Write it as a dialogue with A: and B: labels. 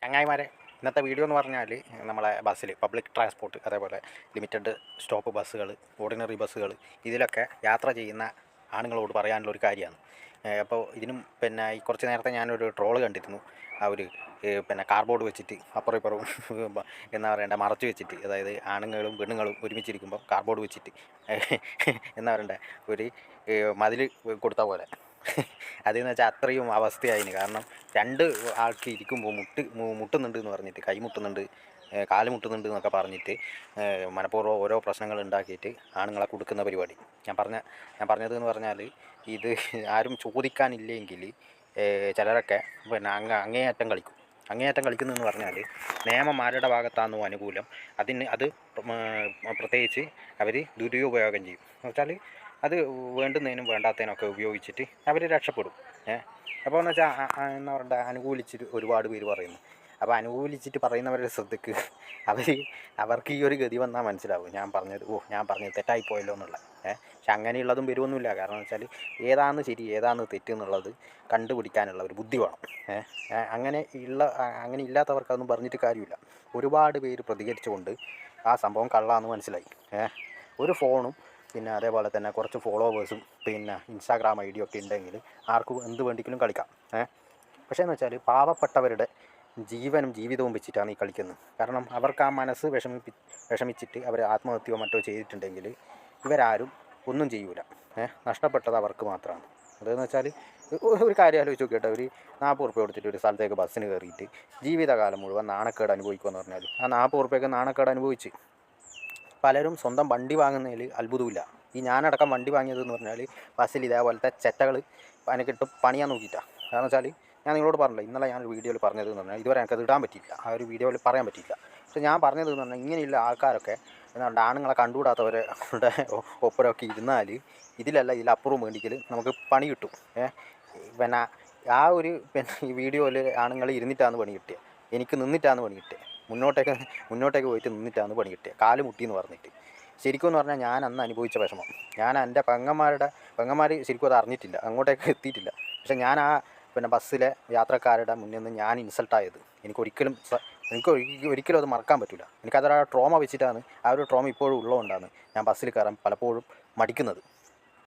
A: ചങ്ങായിമാരെ, ഇന്നത്തെ വീഡിയോ എന്ന് പറഞ്ഞാൽ നമ്മളെ ബസ്സിൽ പബ്ലിക് ട്രാൻസ്പോർട്ട്, അതേപോലെ ലിമിറ്റഡ് സ്റ്റോപ്പ് ബസ്സുകൾ, ഓർഡിനറി ബസ്സുകൾ, ഇതിലൊക്കെ യാത്ര ചെയ്യുന്ന ആണുങ്ങളോട് പറയാനുള്ള ഒരു കാര്യമാണ്. അപ്പോൾ ഇതിനും പിന്നെ ഈ കുറച്ച് നേരത്തെ ഞാനൊരു ട്രോള് കണ്ടിരുന്നു. ആ ഒരു പിന്നെ കാർബോർഡ് വെച്ചിട്ട് അപ്പുറം ഇപ്പുറവും എന്താ പറയണ്ട മറച്ച് വെച്ചിട്ട്, അതായത് ആണുങ്ങളും പെണ്ണുങ്ങളും ഒരുമിച്ചിരിക്കുമ്പോൾ കാർബോർഡ് വെച്ചിട്ട് എന്താ പറയണ്ട ഒരു മതിൽ കൊടുത്ത പോലെ. അതെന്ന് വെച്ചാൽ അത്രയും അവസ്ഥയായിന്. കാരണം രണ്ട് ആൾക്ക് ഇരിക്കുമ്പോൾ മുട്ടുന്നുണ്ട് എന്ന് പറഞ്ഞിട്ട്, കൈ മുട്ടുന്നുണ്ട്, കാല് മുട്ടുന്നുണ്ട് എന്നൊക്കെ പറഞ്ഞിട്ട് മനഃപൂർവ്വം ഓരോ പ്രശ്നങ്ങൾ ഉണ്ടാക്കിയിട്ട് ആണുങ്ങളെ കൊടുക്കുന്ന പരിപാടി. ഞാൻ പറഞ്ഞത് എന്ന് പറഞ്ഞാൽ, ഇത് ആരും ചോദിക്കാനില്ലെങ്കിൽ ചിലരൊക്കെ പിന്നെ അങ്ങേയറ്റം കളിക്കും. അങ്ങേയറ്റം കളിക്കുന്നതെന്ന് പറഞ്ഞാൽ നിയമം ആരുടെ ഭാഗത്താണോ അനുകൂലം അത് പ്രത്യേകിച്ച് അവർ ദുരുപയോഗം ചെയ്യും. എന്ന് വെച്ചാൽ അത് വേണ്ടുന്നതിനും വേണ്ടാത്തതിനൊക്കെ ഉപയോഗിച്ചിട്ട് അവർ രക്ഷപ്പെടും. അപ്പോൾ എന്ന് വെച്ചാൽ എന്താ പറയുക, അനുകൂലിച്ചിട്ട് ഒരുപാട് പേര് പറയുന്നു. അപ്പോൾ അനുകൂലിച്ചിട്ട് പറയുന്നവരുടെ ശ്രദ്ധയ്ക്ക് അവർക്ക് ഈ ഒരു ഗതി വന്നാൽ മനസ്സിലാവും ഞാൻ പറഞ്ഞത് തെറ്റായിപ്പോയല്ലോ എന്നുള്ള. പക്ഷെ അങ്ങനെയുള്ളതും വരുമൊന്നുമില്ല. കാരണം എന്ന് വെച്ചാൽ ഏതാണെന്ന് ശരി ഏതാണെന്ന് തെറ്റ് എന്നുള്ളത് കണ്ടുപിടിക്കാനുള്ള ഒരു ബുദ്ധി വേണം. അങ്ങനെ ഇല്ലാത്തവർക്ക് അതൊന്നും പറഞ്ഞിട്ട് കാര്യമില്ല. ഒരുപാട് പേര് പ്രതികരിച്ചുകൊണ്ട് ആ സംഭവം കള്ളാന്ന് മനസ്സിലായി. ഒരു ഫോണും പിന്നെ അതേപോലെ തന്നെ കുറച്ച് ഫോളോവേഴ്സും പിന്നെ ഇൻസ്റ്റാഗ്രാം ഐ ഡി ഒക്കെ ഉണ്ടെങ്കിൽ ആർക്കും എന്ത് വേണ്ടിക്കലും കളിക്കാം. പക്ഷേ എന്ന് വെച്ചാൽ പാവപ്പെട്ടവരുടെ ജീവനും ജീവിതവും വെച്ചിട്ടാണ് ഈ കളിക്കുന്നത്. കാരണം അവർക്ക് ആ മനസ്സ് വിഷമിച്ചിട്ട് അവർ ആത്മഹത്യയോ മറ്റോ ചെയ്തിട്ടുണ്ടെങ്കിൽ ഇവരാരും ഒന്നും ചെയ്യൂല. നഷ്ടപ്പെട്ടത് അവർക്ക് മാത്രമാണ്. അതെന്ന് വെച്ചാൽ ഒരു കാര്യം ആലോചിച്ച് നോക്കിയിട്ട്, ഒരു 40 ഉറുപ്പ്യ കൊടുത്തിട്ട് ഒരു സ്ഥലത്തേക്ക് ബസ്സിന് കയറിയിട്ട് ജീവിതകാലം മുഴുവൻ നാണക്കേട് അനുഭവിക്കുമെന്ന് പറഞ്ഞാൽ ആ 40 ഉറുപ്പ്യക്ക് നാണക്കേട് അനുഭവിച്ച് പലരും സ്വന്തം വണ്ടി വാങ്ങുന്നതിൽ അത്ഭുതമില്ല. ഈ ഞാനടക്കം വണ്ടി വാങ്ങിയതെന്ന് പറഞ്ഞാൽ ബസ്സിൽ ഇതേപോലത്തെ ചെറ്റകൾ എനിക്കിട്ട് പണിയാൻ നോക്കിയിട്ടാണ്. കാരണം വെച്ചാൽ ഞാൻ നിങ്ങളോട് പറഞ്ഞില്ല, ഇന്നലെ ഞാനൊരു വീഡിയോയിൽ പറഞ്ഞതെന്ന് പറഞ്ഞാൽ ഇതുവരെ എനിക്കത് ഇടാൻ പറ്റിയില്ല, ആ ഒരു വീഡിയോയിൽ പറയാൻ പറ്റിയില്ല. പക്ഷേ ഞാൻ പറഞ്ഞതെന്ന് പറഞ്ഞാൽ ഇങ്ങനെയുള്ള ആൾക്കാരൊക്കെ എന്താ ആണുങ്ങളെ കണ്ടുകൂടാത്തവരെ ഒപ്പരമൊക്കെ ഇരുന്നാൽ ഇതിലപ്പുറവും വേണ്ടിക്കൽ നമുക്ക് പണി കിട്ടും. പിന്നെ ആ ഒരു ഈ വീഡിയോയിൽ ആണുങ്ങൾ ഇരുന്നിട്ടാണ് പണി കിട്ടിയത്, എനിക്ക് നിന്നിട്ടാണ് പണി കിട്ടിയത്. മുന്നോട്ടേക്ക് പോയിട്ട് നിന്നിട്ടാണ് പണി കിട്ടിയത്, കാല് മുട്ടിയെന്ന് പറഞ്ഞിട്ട്. ശരിക്കും എന്ന് പറഞ്ഞാൽ ഞാൻ അന്ന് അനുഭവിച്ച വിഷമം, ഞാൻ എൻ്റെ പെങ്ങന്മാർ ശരിക്കും അത് അറിഞ്ഞിട്ടില്ല, അങ്ങോട്ടേക്ക് എത്തിയിട്ടില്ല. പക്ഷേ ഞാൻ ആ പിന്നെ ബസ്സിലെ യാത്രക്കാരുടെ മുന്നിൽ നിന്ന് ഞാൻ ഇൻസൾട്ടായത് എനിക്ക് ഒരിക്കലും അത് മറക്കാൻ പറ്റില്ല. എനിക്കതൊരു ട്രോമ വെച്ചിട്ടാണ്, ആ ഒരു ട്രോമ ഇപ്പോഴും ഉള്ളതുകൊണ്ടാണ് ഞാൻ ബസ്സിൽ കയറാൻ പലപ്പോഴും മടിക്കുന്നത്.